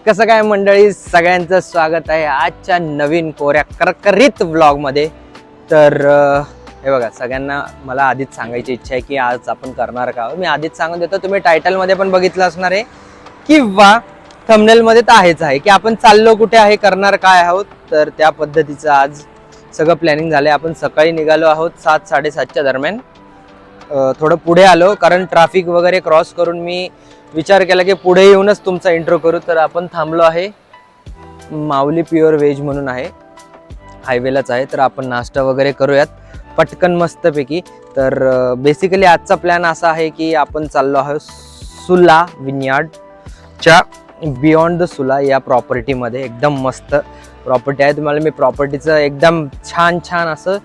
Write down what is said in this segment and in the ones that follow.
कसं काय मंडळी, सगळ्यांचं स्वागत आहे आजच्या नवीन कोऱ्या करकरीत व्लॉगमध्ये. तर हे बघा, सगळ्यांना मला आधीच सांगायची इच्छा आहे की आज आपण करणार का. मी आधीच सांगून देतो, तुम्ही टायटलमध्ये पण बघितलं असणार आहे किंवा थंबनेलमध्ये तर आहेच आहे की आपण चाललो कुठे आहे, करणार काय आहोत. तर त्या पद्धतीचं आज सगळं प्लॅनिंग झालं. आपण सकाळी निघालो आहोत 7-7:30च्या दरम्यान. थोडं पुढे आलो कारण ट्रॅफिक वगैरे क्रॉस करून मी विचार केला की पुढे येऊनच तुमचा इंट्रो करू. तर आपण थांबलो आहे माऊली प्युअर व्हेज म्हणून आहे, हायवेलाच आहे. तर आपण नाश्ता वगैरे करूयात पटकन मस्तपैकी. तर बेसिकली आजचा प्लॅन असा आहे की आपण चाललो आहोत सुला विनयार्डच्या बियॉन्ड द सुला या प्रॉपर्टीमध्ये. एकदम मस्त प्रॉपर्टी आहे. तुम्हाला मी प्रॉपर्टीचं एकदम छान छान असं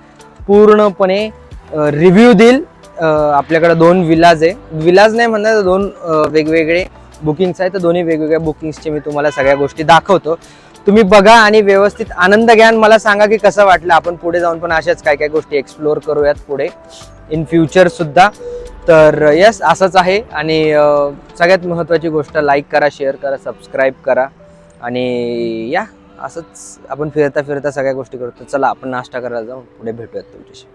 पूर्णपणे रिव्ह्यू देईल. आपल्याकडे 2 विलाज आहे, विलाज नाही म्हणणार, 2 वेगवेगळे बुकिंग्स आहेत. तर दोन्ही वेगवेगळ्या बुकिंग्सचे मी तुम्हाला सगळ्या गोष्टी दाखवतो. तुम्ही बघा आणि व्यवस्थित आनंद घ्या. मला सांगा की कसं वाटलं. आपण पुढे जाऊन पण अशाच काय काय गोष्टी एक्सप्लोअर करूयात पुढे इन फ्युचर सुद्धा. तर यस, असंच आहे. आणि सगळ्यात महत्त्वाची गोष्ट, लाईक करा, शेअर करा, सबस्क्राईब करा. आणि या असंच आपण फिरता फिरता सगळ्या गोष्टी करतो. चला आपण नाश्ता करायला जाऊ, पुढे भेटूयात तुमच्याशी.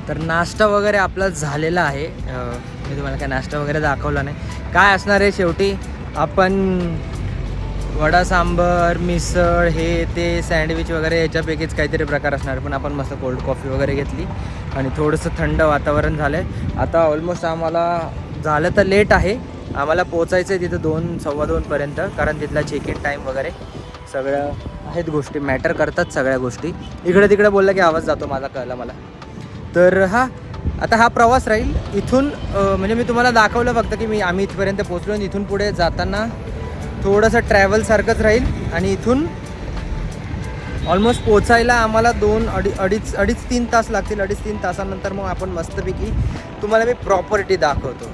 तर नाश्ता वगैरे आपला झालेला आहे. मी तुम्हाला काय नाश्ता वगैरे दाखवला नाही. काय असणार आहे शेवटी, आपण वडा सांबर, मिसळ, हे ते सँडविच वगैरे याच्यापैकीच काहीतरी प्रकार असणार. पण आपण मस्त कोल्ड कॉफी वगैरे घेतली आणि थोडंसं थंड वातावरण झालं आहे. आता ऑलमोस्ट आम्हाला झालं तर लेट आहे, आम्हाला पोचायचं आहे तिथं 2-2:15पर्यंत. कारण तिथला चेक इन टाईम वगैरे सगळं आहेत गोष्टी मॅटर करतात. सगळ्या गोष्टी इकडे तिकडे बोललं की आवाज जातो माझा, कळलं मला. तर आता हा प्रवास राहील इथून. म्हणजे मी तुम्हाला दाखवलं फक्त की आम्ही इथपर्यंत पोचलो आणि इथून पुढे जाताना थोडंसं ट्रॅव्हलसारखंच राहील. आणि इथून ऑलमोस्ट पोचायला आम्हाला 2-2.5-3 तास लागतील. 2.5-3 तासानंतर मग आपण मस्तपैकी तुम्हाला मी प्रॉपर्टी दाखवतो,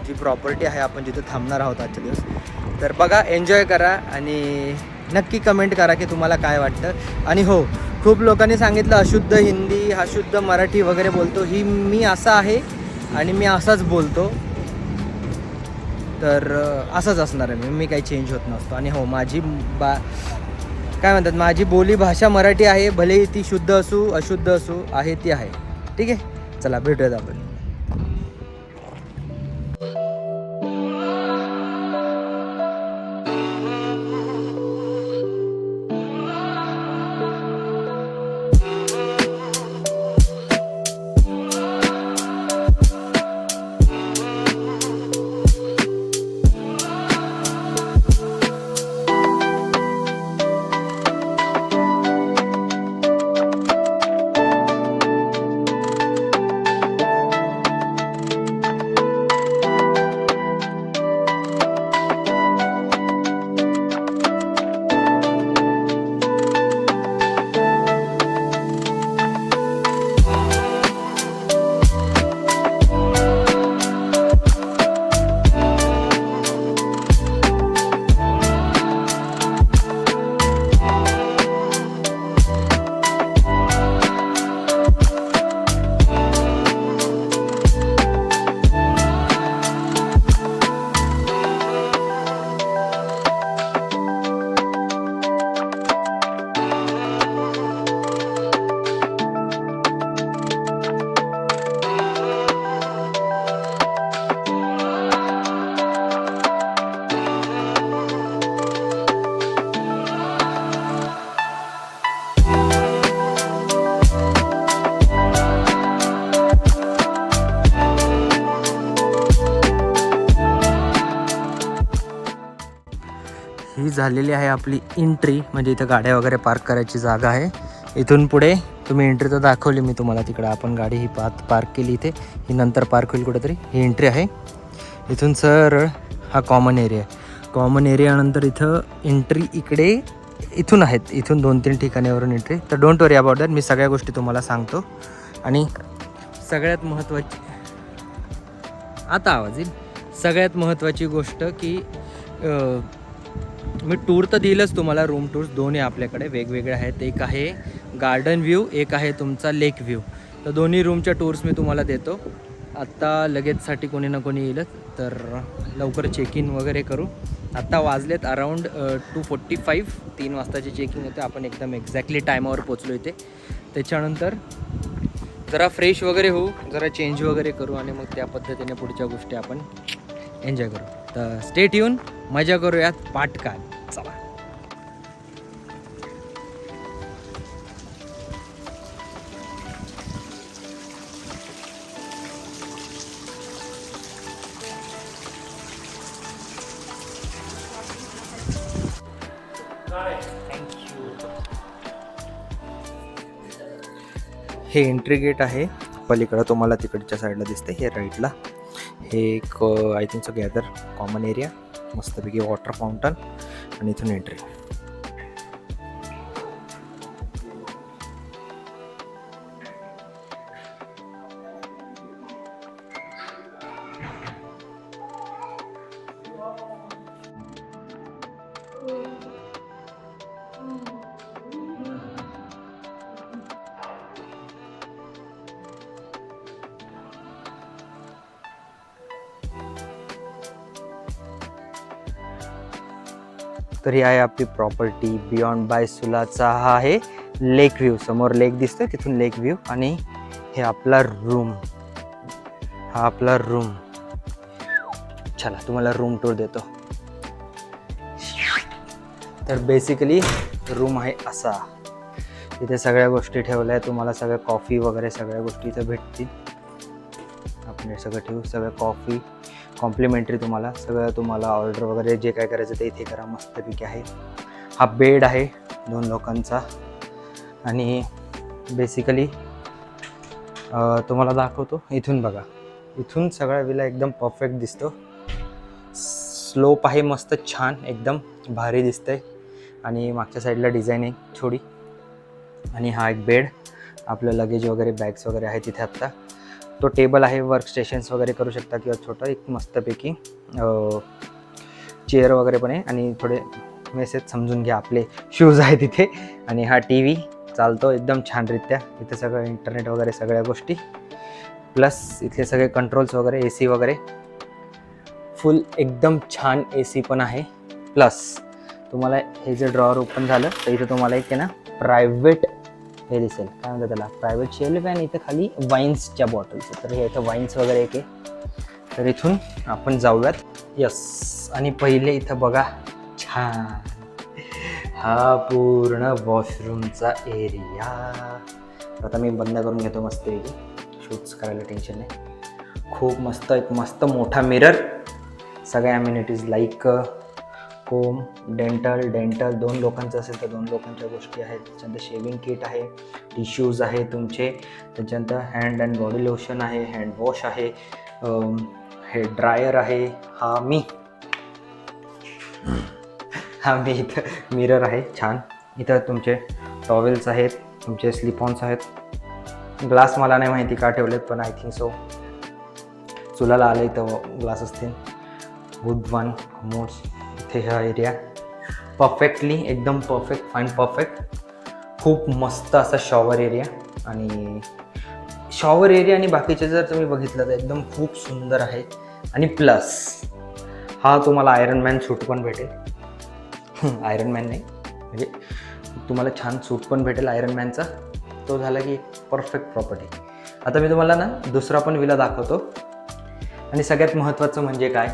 जी प्रॉपर्टी आहे आपण जिथे थांबणार आहोत आजचे दिवस. तर बघा, एन्जॉय करा आणि नक्की कमेंट करा की तुम्हाला काय वाटतं. आणि हो, खूप लोकांनी सांगितलं अशुद्ध हिंदी, अशुद्ध मराठी वगैरे बोलतो. मी असा आहे आणि मी असाच बोलतो. तर असंच असणार आहे मी काही चेंज होत नसतो. आणि हो, माझी काय म्हणतात, माझी बोली भाषा मराठी आहे. भले ती शुद्ध असू अशुद्ध असू, आहे ती आहे. ठीक आहे, चला भेटूयात आपण. ही झालेली आहे आपली एंट्री. म्हणजे इथं गाड्या वगैरे पार्क करायची जागा आहे. इथून पुढे तुम्ही एंट्री तर दाखवली मी तुम्हाला, तिकडं आपण गाडी ही पार्क केली इथे, ही नंतर पार्क होईल कुठेतरी. ही एंट्री आहे. इथून सरळ हा कॉमन एरिया आहे. कॉमन एरियानंतर इथं एंट्री इकडे इथून आहेत, इथून 2-3 ठिकाणावरून एंट्री. तर डोंट वरी अबाउट दॅट, मी सगळ्या गोष्टी तुम्हाला सांगतो. आणि सगळ्यात महत्त्वाची, आता आवाज येईल, सगळ्यात महत्त्वाची गोष्ट की मी टूर तर दिलंच तुम्हाला, रूम टूर्स दोन्ही आपल्याकडे वेगवेगळे आहेत. एक आहे गार्डन व्ह्यू, एक आहे तुमचा लेक व्ह्यू. तर दोन्ही रूमच्या टूर्स मी तुम्हाला देतो. आत्ता लगेचसाठी कोणी ना कोणी येईलच, तर लवकर चेक इन वगैरे करू. आत्ता वाजलेत अराऊंड 2:45, 3 वाजताची चेकिंग होते. आपण एकदम एक्झॅक्टली टायमावर पोचलो इथे. त्याच्यानंतर जरा फ्रेश वगैरे होऊ, जरा चेंज वगैरे करू आणि मग त्या पद्धतीने पुढच्या गोष्टी आपण एन्जॉय करू. तर स्टे ट्यून, मजा करूयात पाटकान. चला. हे एंट्री गेट आहे. पलीकडं तुम्हाला तिकडच्या साईडला दिसते, हे राईटला. हे एक I think so gather common area, मस्तपैकी वॉटर फाउंटन आणि इथून एंट्री. तर ही आहे आपली प्रॉपर्टी बियॉन्ड बाय सुलाचा. हा आहे लेक व्ह्यू, समोर लेक दिसतोय तिथून लेक व्ह्यू. आणि हे आपला रूम, हा आपला रूम. चला तुम्हाला रूम टूर देतो. तर बेसिकली रूम आहे असा. इथे सगळ्या गोष्टी ठेवल्या आहेत, तुम्हाला सगळं कॉफी वगैरे सगळ्या गोष्टी इथं भेटतील. आपण हे सगळं ठेवू, सगळं कॉफी कॉम्प्लिमेंटरी, तुम्हाला सगळं, तुम्हाला ऑर्डर वगैरे जे काय करायचं ते इथे करा, मस्तपैकी आहे. हा बेड आहे 2 लोकांचा. आणि बेसिकली तुम्हाला दाखवतो इथून. बघा इथून सगळा विला एकदम परफेक्ट दिसतो. स्लोप आहे मस्त छान, एकदम भारी दिसतंय. आणि मागच्या साईडला डिझाईन आहे थोडी. आणि हा एक बेड, आपलं लगेज वगैरे बॅग्स वगैरे आहे तिथे. आत्ता तो टेबल आहे, वर्क स्टेशन्स वगैरे करू शकता किंवा छोटा एक मस्तपैकी चेअर वगैरे पण आहे. आणि थोडे मेसेज समजून घ्या, आपले शूज आहे तिथे. आणि हा टी व्ही चालतो एकदम छानरित्या. इथे सगळं इंटरनेट वगैरे सगळ्या गोष्टी, प्लस इथले सगळे कंट्रोल्स वगैरे, ए सी वगैरे फुल एकदम छान ए सी पण आहे. प्लस तुम्हाला हे जे ड्रॉवर ओपन झालं तर इथं तुम्हाला एक आहे ना प्रायव्हेट हे दिसेल, काय म्हणतात त्याला, प्रायव्हेट शेल्फ आहे. आणि इथं खाली वाईन्सच्या बॉटल्स. तर हे इथं वाईन्स वगैरे एक आहे. तर इथून आपण जाऊयात. यस. आणि पहिले इथं बघा, छान हा पूर्ण वॉशरूमचा एरिया. आता मी बंद करून घेतो मस्तपैकी, शूट्स करायला टेन्शन नाही. खूप मस्त, एक मस्त मोठा मिरर, सगळ्या ॲम्युनिटीज लाईक कोम, डेंटल 2 लोकांचं असेल तर 2 लोकांच्या गोष्टी आहेत. त्याच्यानंतर शेविंग किट आहे, टिश्यूज आहे तुमचे. त्याच्यानंतर हँड अँड बॉडी लोशन आहे, हँड वॉश आहे, हे ड्रायर आहे. हा मी इथं मिरर आहे छान. इथं तुमचे टॉवेल्स आहेत, तुमचे स्लिपॉन्स आहेत. ग्लास मला नाही माहिती का ठेवलेत, पण आय थिंक सो चुलाला आलं इथं ग्लास असतील. Would one modes. इथे हा एरिया परफेक्टली, एकदम परफेक्ट, फाईन परफेक्ट. खूप मस्त असा शॉवर एरिया. आणि शॉवर एरिया आणि बाकीचे जर तुम्ही बघितलं तर एकदम खूप सुंदर आहे. आणि प्लस हा तुम्हाला आयरन मॅन सूट पण भेटेल. आयरन मॅन नाही, म्हणजे तुम्हाला छान सूट पण भेटेल आयरन मॅनचा. तो झाला की एक परफेक्ट प्रॉपर्टी. आता मी तुम्हाला ना दुसरा पण विला दाखवतो. आणि सगळ्यात महत्त्वाचं म्हणजे काय,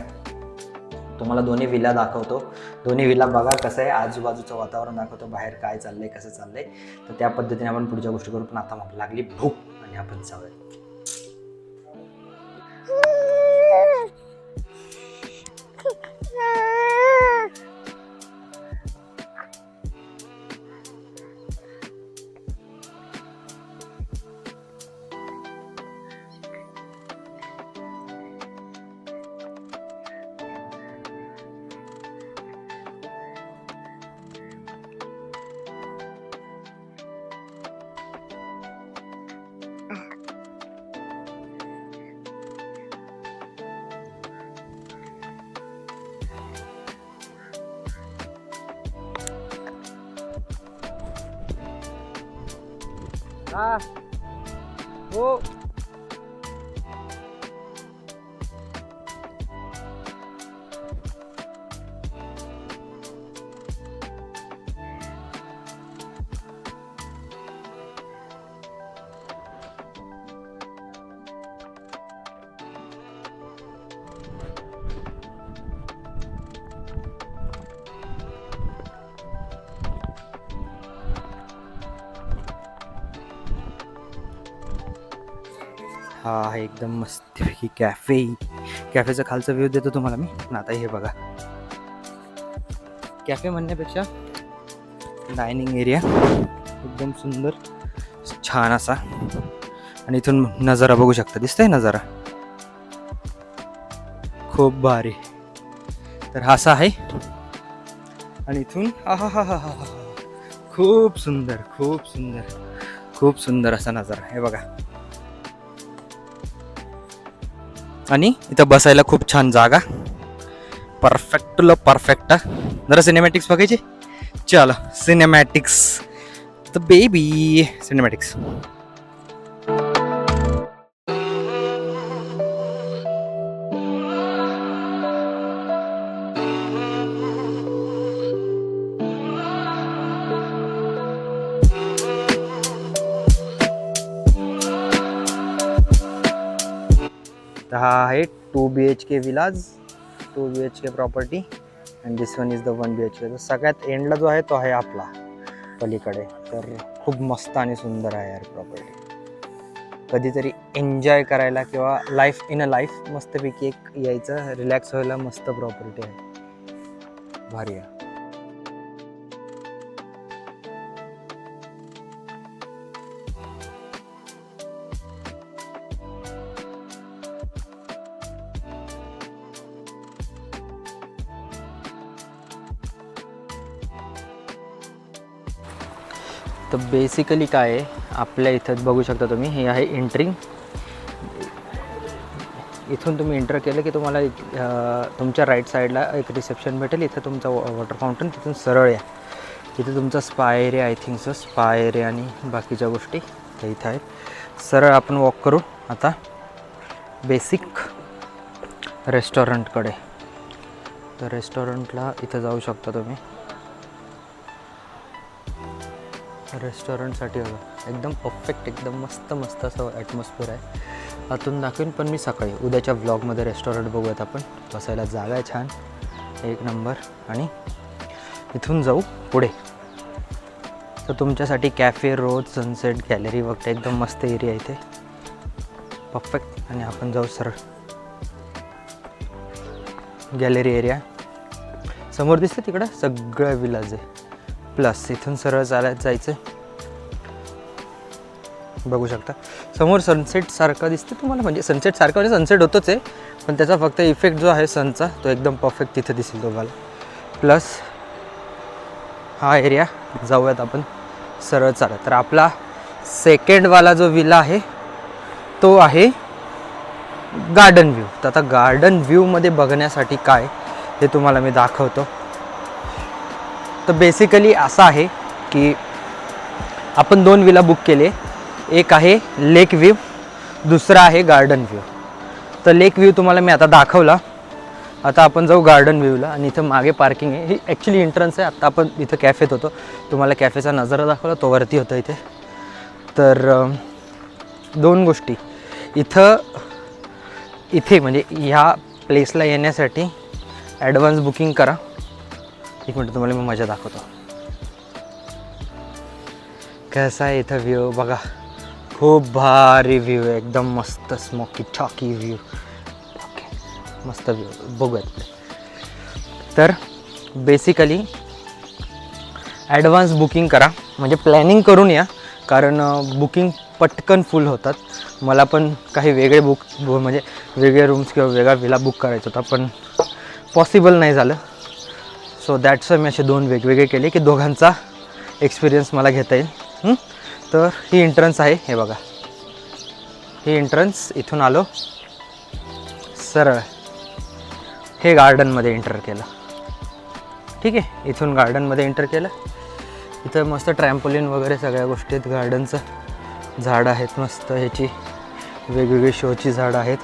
तुम्हाला दोन्ही विला दाखवतो. दोन्ही विला बघा कसं आहे, आजूबाजूचं वातावरण दाखवतो, बाहेर काय चाललंय, कसं चाललंय. तर त्या पद्धतीने आपण पुढच्या गोष्टी करू. पण आता मला लागली भूक आणि आपण जाऊया. हो. हा आहे एकदम मस्तपैकी कॅफेचा खालचा व्ह्यू देतो तुम्हाला मी. आता हे बघा, कॅफे म्हणण्यापेक्षा डायनिंग एरिया एकदम सुंदर छान असा. आणि इथून नजारा बघू शकता, दिसतंय नजारा खूप भारी. तर हा असा आहे. आणि इथून हा खूप सुंदर खूप सुंदर खूप सुंदर असा नजारा हे बघा. आणि इथं बसायला खूप छान जागा, परफेक्ट. जरा सिनेमॅटिक्स बघायचे. चला सिनेमॅटिक्स, द बेबी सिनेमॅटिक्स. हा आहे 2 BHK villas, 2 BHK property. And this one is the 1 BHK. तर सगळ्यात एंडला जो आहे तो आहे आपला पलीकडे. तर खूप मस्त आणि सुंदर आहे यार प्रॉपर्टी. कधीतरी एन्जॉय करायला किंवा लाईफ इन अ लाईफ मस्तपैकी एक यायचं, रिलॅक्स व्हायला मस्त प्रॉपर्टी आहे, भारी आहे. तर बेसिकली काय आहे आपल्या इथं बघू शकता तुम्ही, हे आहे एंट्री. इथून तुम्ही एंटर केलं की तुम्हाला तुमच्या राईट साईडला एक रिसेप्शन भेटेल. इथं तुमचा वॉटर फाउंटन, तिथून सरळ या. इथे तुमचा spa area, I think so spa area आणि बाकीच्या गोष्टी त्या इथं आहेत. सरळ आपण वॉक करू आता बेसिक रेस्टॉरंटकडे. तर रेस्टॉरंटला इथं जाऊ शकता तुम्ही. रेस्टॉरंटसाठी बघा एकदम परफेक्ट, एकदम मस्त असं ॲटमॉस्फिअर आहे. आतून दाखवेन पण मी सकाळी उद्याच्या व्लॉगमध्ये. रेस्टॉरंट बघूयात आपण. बसायला जागा आहे छान, एक नंबर. आणि इथून जाऊ पुढे तर तुमच्यासाठी कॅफे, रोज, सनसेट, गॅलरी वगैरे एकदम मस्त एरिया इथे, परफेक्ट. आणि आपण जाऊ सरळ गॅलरी एरिया. समोर दिसते तिकडं सगळं विलाज आहे. प्लस इथून सरळ चालत जायचं, बघू शकता समोर सनसेट सारखं दिसतं तुम्हाला. म्हणजे सनसेट सारखं म्हणजे सनसेट होतोच आहे, पण त्याचा फक्त इफेक्ट जो आहे सनचा तो एकदम परफेक्ट तिथे दिसेल तुम्हाला. प्लस हा एरिया जाऊयात आपण सरळ चालत. तर आपला सेकंडवाला जो विला आहे तो आहे गार्डन व्ह्यू. तर आता गार्डन व्ह्यूमध्ये बघण्यासाठी काय हे तुम्हाला मी दाखवतो. तर बेसिकली असं आहे की आपण 2 विला बुक केले. एक आहे लेक व्ह्यू, दुसरा आहे गार्डन व्ह्यू. तर लेक व्ह्यू तुम्हाला मी आता दाखवला. आता आपण जाऊ गार्डन व्ह्यूला. आणि इथं मागे पार्किंग आहे. ही ॲक्च्युली एंट्रन्स आहे. आता आपण इथं कॅफेत होतो, तुम्हाला कॅफेचा नजारा दाखवला, तो वरती होता इथे. तर 2 गोष्टी इथे म्हणजे ह्या प्लेसला येण्यासाठी ॲडव्हान्स बुकिंग करा. एक मिनट तुम्हाला मी मजा दाखवतो. कसा आहे इथं व्ह्यू बघा, खूप भारी व्ह्यू आहे, एकदम मस्त स्मोकी टॉकी व्ह्यू. ओके, मस्त व्ह्यू बघूयात. तर बेसिकली ॲडव्हान्स बुकिंग करा, म्हणजे प्लॅनिंग करून या, कारण बुकिंग पटकन फुल होतात. मला पण काही वेगळे म्हणजे वेगळे रूम्स किंवा वेगळा विला बुक करायचा होता, पण पॉसिबल नाही झालं. सो दॅट्स मी असे 2 वेगवेगळे केले की दोघांचा एक्सपिरियन्स मला घेता येईल. तर ही एंट्रन्स आहे, हे बघा ही एंट्रन्स. इथून आलो सरळ हे गार्डनमध्ये एंटर केलं. ठीक आहे, इथून गार्डनमध्ये एंटर केलं. इथं मस्त ट्रॅम्पोलिन वगैरे सगळ्या गोष्टी आहेत गार्डनचं. झाडं आहेत मस्त, ह्याची वेगवेगळी शोची झाडं आहेत.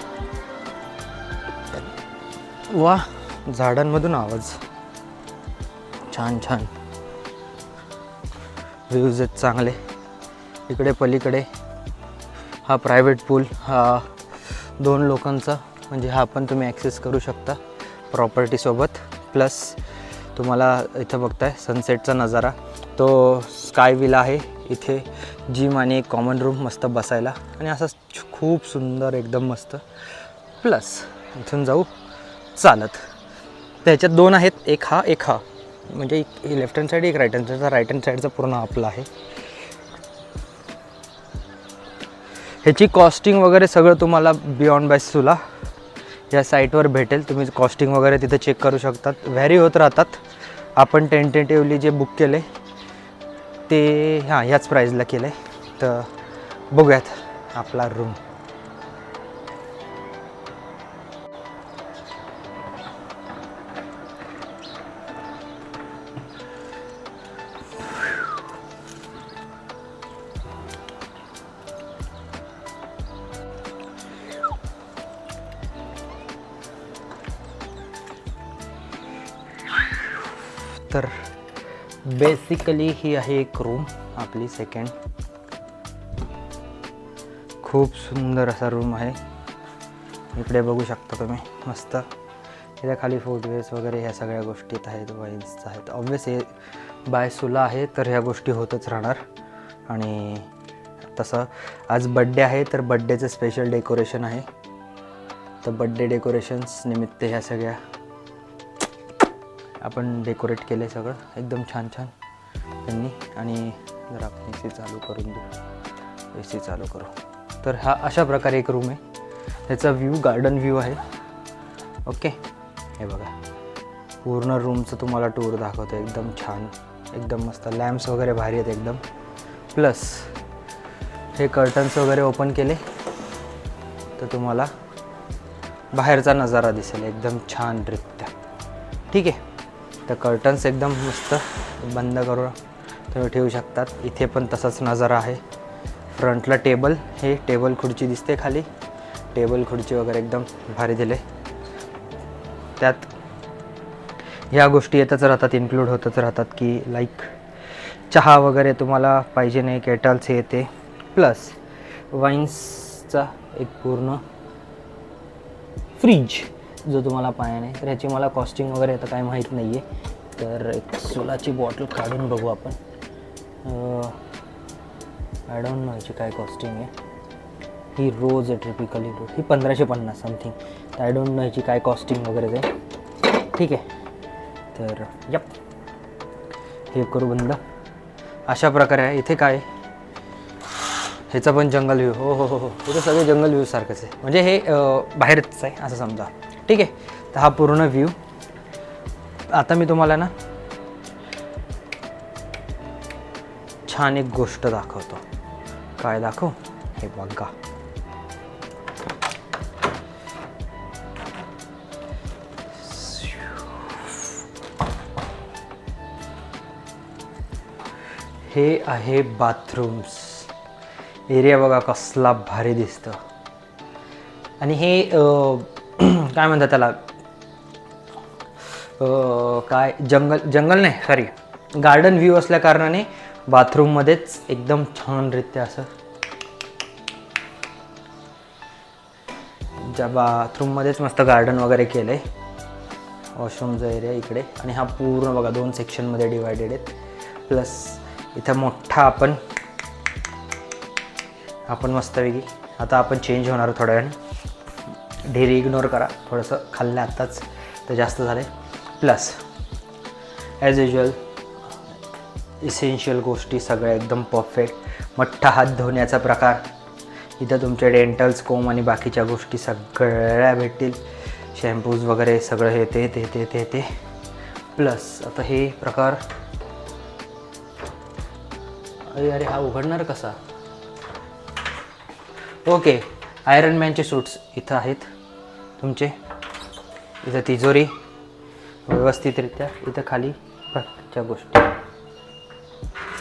वा, झाडांमधून आवाज, छान छान व्ह्यूज आहेत चांगले. इकडे पलीकडे हा प्रायव्हेट पूल, हा 2 लोकांचा, म्हणजे हा पण तुम्ही ॲक्सेस करू शकता प्रॉपर्टीसोबत. प्लस तुम्हाला इथं बघताय सनसेटचा नजारा, तो स्काय विला आहे. इथे जिम आणि एक कॉमन रूम मस्त बसायला, आणि असं खूप सुंदर एकदम मस्त. प्लस इथून जाऊ चालत, त्याच्यात 2 आहेत, एक हा म्हणजे एक लेफ्ट हँड साईड, एक राईट हँड साईडचा. राईट हँड साईडचा पूर्ण आपला आहे. ह्याची कॉस्टिंग वगैरे सगळं तुम्हाला बियॉन्ड बायसुला या साईटवर भेटेल. तुम्ही कॉस्टिंग वगैरे तिथे चेक करू शकतात, व्हॅरी होत राहतात. आपण टेंटेटिव्हली जे बुक केले ते ह्याच प्राईजला केलं आहे. तर बघूयात आपला रूम. तर बेसिकली ही आहे एक रूम आपली सेकंड. खूप सुंदर असा रूम आहे. इकडे बघू शकता तुम्ही मस्त. इथे खाली फुटवेअर्स वगैरे ह्या सगळ्या गोष्टीत आहेत, वाईन्स आहेत. ऑब्वियस हे बायसुला आहे तर ह्या गोष्टी होतच राहणार. आणि तसं आज बड्डे आहे तर बड्डेचं स्पेशल डेकोरेशन आहे. तर बड्डे डेकोरेशन्स निमित्त ह्या सगळ्या आपण डेकोरेट केलं आहे सगळं एकदम छान छान त्यांनी. आणि जर आपण AC चालू करून देऊ, AC चालू करू, तर हा अशा प्रकारे एक रूम आहे. त्याचा व्ह्यू गार्डन व्ह्यू आहे. ओके, हे बघा पूर्ण रूमचं तुम्हाला टूर दाखवतो. एकदम छान, एकदम मस्त. लॅम्प्स वगैरे भारी आहेत एकदम. प्लस हे कर्टन्स वगैरे ओपन केले तर तुम्हाला बाहेरचा नजारा दिसेल एकदम छानरित्या. ठीक आहे, तर कर्टन्स एकदम मस्त बंद करून तुम्ही ठेवू शकतात. इथे पण तसाच नजारा आहे. फ्रंटला टेबल, हे टेबल खुर्ची दिसते खाली. टेबल खुर्ची वगैरे एकदम भारी दिले. त्यात ह्या गोष्टी येतच राहतात, इन्क्लूड होतच राहतात, की लाईक चहा वगैरे तुम्हाला पाहिजे नाही, केटल्स हे ते. प्लस वाईन्सचा एक पूर्ण फ्रीज जो तुम्हाला पाहिजे नाही. तर ह्याची मला कॉस्टिंग वगैरे आता काय माहीत नाही आहे. तर एक सोलाची बॉटल काढून बघू आपण. आय डोंट नो ह्याची काय कॉस्टिंग आहे. ही रोज आहे, ट्रिपिकली रोज ही 1550 समथिंग. तर आय डोंट नो ह्याची काय कॉस्टिंग वगैरे आहे. ठीक आहे, तर यप हे करू बंद. अशा प्रकारे आहे. इथे काय ह्याचा पण जंगल व्ह्यू. हो हो हो हो, इथं सगळे जंगल व्ह्यू सारखंच आहे. म्हणजे हे बाहेरच आहे असं समजा. ठीक आहे, तर हा पूर्ण व्ह्यू. आता मी तुम्हाला ना छान एक गोष्ट दाखवतो. काय दाखवू, हे बघा. हे आहे बाथरूम्स एरिया. बघा कसला भारी दिसतं. आणि हे काय म्हणतात त्याला, काय जंगल नाही, सॉरी, गार्डन व्ह्यू असल्या कारणाने बाथरूममध्येच एकदम छानरित्या असं, ज्या बाथरूममध्येच मस्त गार्डन वगैरे केलं आहे. वॉशरूमचा एरिया इकडे. आणि हा पूर्ण बघा 2 सेक्शनमध्ये डिवायडेड आहेत. प्लस इथं मोठा आपण मस्तपैकी आता आपण चेंज होणार थोड्या वेळाने. ढेरी इग्नोर करा, थोडंसं खाल्लं आत्ताच तर जास्त झालं. प्लस ॲज युजल इसेन्शियल गोष्टी सगळ्या एकदम परफेक्ट. मोठा हात धुण्याचा प्रकार. इथं तुमचे डेंटल्स, कोम आणि बाकीच्या गोष्टी सगळ्या भेटतील. शॅम्पूज वगैरे सगळं हे ते. प्लस आता हे प्रकार, अरे हा उघडणार कसा. ओके, आयरन मॅनचे सूट्स इथं आहेत तुमचे. इथं तिजोरी व्यवस्थितरित्या. इथं खाली बाकीच्या गोष्टी.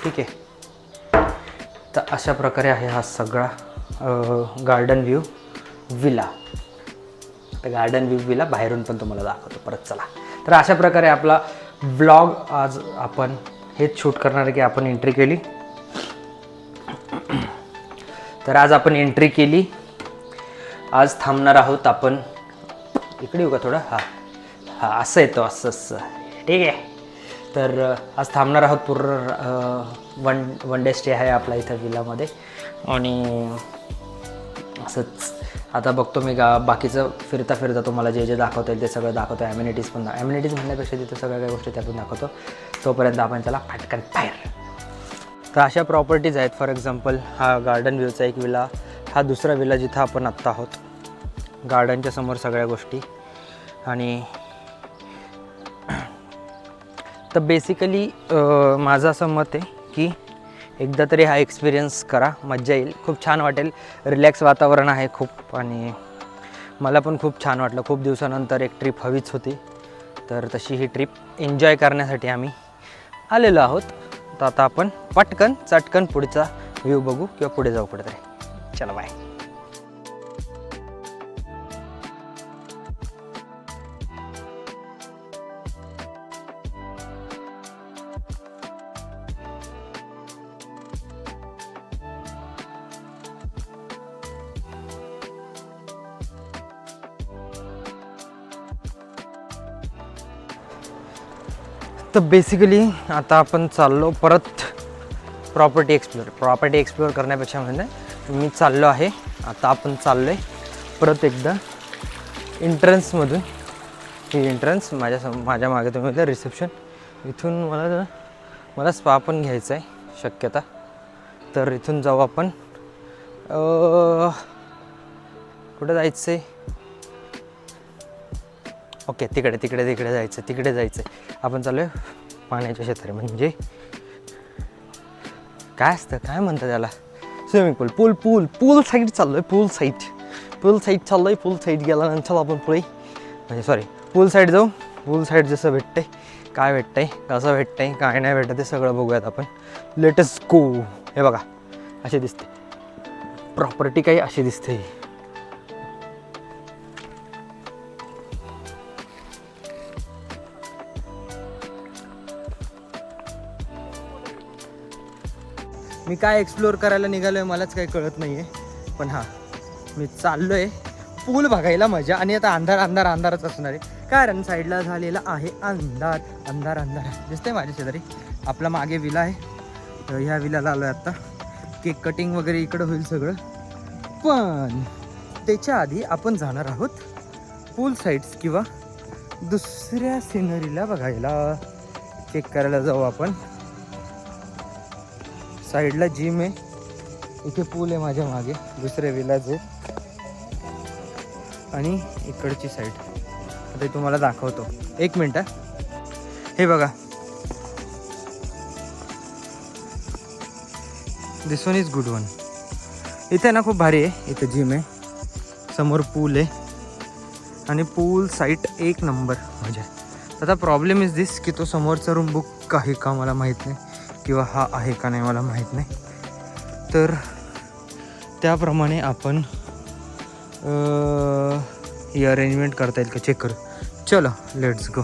ठीक आहे, तर अशा प्रकारे आहे हा सगळा गार्डन व्ह्यू विला. तर गार्डन व्ह्यू विला बाहेरून पण तुम्हाला दाखवतो परत. चला, तर अशा प्रकारे आपला ब्लॉग आज आपण हेच शूट करणार आहे की आपण एंट्री केली. तर आज आपण एंट्री केली. आज थांबणार आहोत आपण. इकडे येऊ का थोडं? हां असं येतो, असं ठीक आहे. तर आज थांबणार आहोत. पूर्ण वन डे स्टे आहे आपला इथं विलामध्ये. आणि असंच आता बघतो मी बाकीचं फिरता फिरता तुम्हाला जे जे दाखवता येईल ते सगळं दाखवतो. ॲम्युनिटीज म्हणण्यापेक्षा तिथं सगळ्या काही गोष्टी त्या पण दाखवतो. तोपर्यंत आपण त्याला पटकन बाहेर. तर अशा प्रॉपर्टीज आहेत. फॉर एक्झाम्पल हा गार्डन व्ह्यूचा एक विला, हा दुसरा विला जिथं आपण आत्ता आहोत. गार्डनच्या समोर सगळ्या गोष्टी. आणि तर बेसिकली माझं असं मत आहे की एकदा तरी हा एक्सपिरियन्स करा, मज्जा येईल, खूप छान वाटेल. रिलॅक्स वातावरण आहे खूप. आणि मला पण खूप छान वाटलं. खूप दिवसानंतर एक ट्रिप हवीच होती. तर तशी ही ट्रिप एन्जॉय करण्यासाठी आम्ही आलेलो आहोत. तर आता आपण पटकन चटकन पुढचा व्ह्यू बघू किंवा पुढे जाऊ कुठेतरी. चला बाय. तर बेसिकली आता आपण चाललो परत प्रॉपर्टी एक्सप्लोअर करण्यापेक्षा म्हणजे मी चाललो आहे. आता आपण चाललो आहे परत एकदा एंट्रन्समधून. ही एंट्रन्स माझ्या मागे तुम्ही रिसेप्शन. इथून मला स्पा पण घ्यायचं आहे शक्यता. तर इथून जाऊ आपण. कुठं जायचं आहे? ओके, तिकडे जायचं. आपण चालू आहे पाण्याच्या क्षेत्रात. म्हणजे काय असतं, काय म्हणतात त्याला? स्विमिंग पूल साईड चाललो आहे. पूल साईड गेल्यानंतर आपण पुढे पूल साईड जाऊ. पूल साईड जसं भेटतंय, काय भेटतंय, कसं भेटतंय, काय नाही भेटत ते सगळं बघूयात आपण. लेटेस्ट गो. हे बघा असे दिसते प्रॉपर्टी, काही अशी दिसते. मी काय एक्सप्लोअर करायला निघालो आहे मलाच काही कळत नाही आहे. पण हां, मी चाललो आहे पूल बघायला. मजा. आणि आता अंधारच असणार आहे कारण साईडला झालेला आहे अंधार दिसतंय माझ्या शेजारी. आपला मागे विला आहे. ह्या विलाला आलो आहे आत्ता. केक कटिंग वगैरे इकडं होईल सगळं. पण त्याच्या आधी आपण जाणार आहोत पूल साईड्स किंवा दुसऱ्या सिनरीला बघायला. चेक करायला जाऊ आपण. साईडला जिम आहे, इथे पूल आहे माझ्या मागे दुसऱ्या विलाचे. आणि इकडची साईड आता तुम्हाला दाखवतो. एक मिनटं. हे बघा, दिस वन इज गुड वन. इथे ना खूप भारी आहे. इथे जिम आहे, समोर पूल आहे आणि पूल साईट एक नंबर मजा. आता प्रॉब्लेम इज दिस की तो समोरचा रूम बुक आहे का मला माहीत नाही, किंवा हा आहे का नाही मला माहीत नाही. तर त्याप्रमाणे आपण ही अरेंजमेंट करता येईल का चेक करू. चलो लेट्स गो.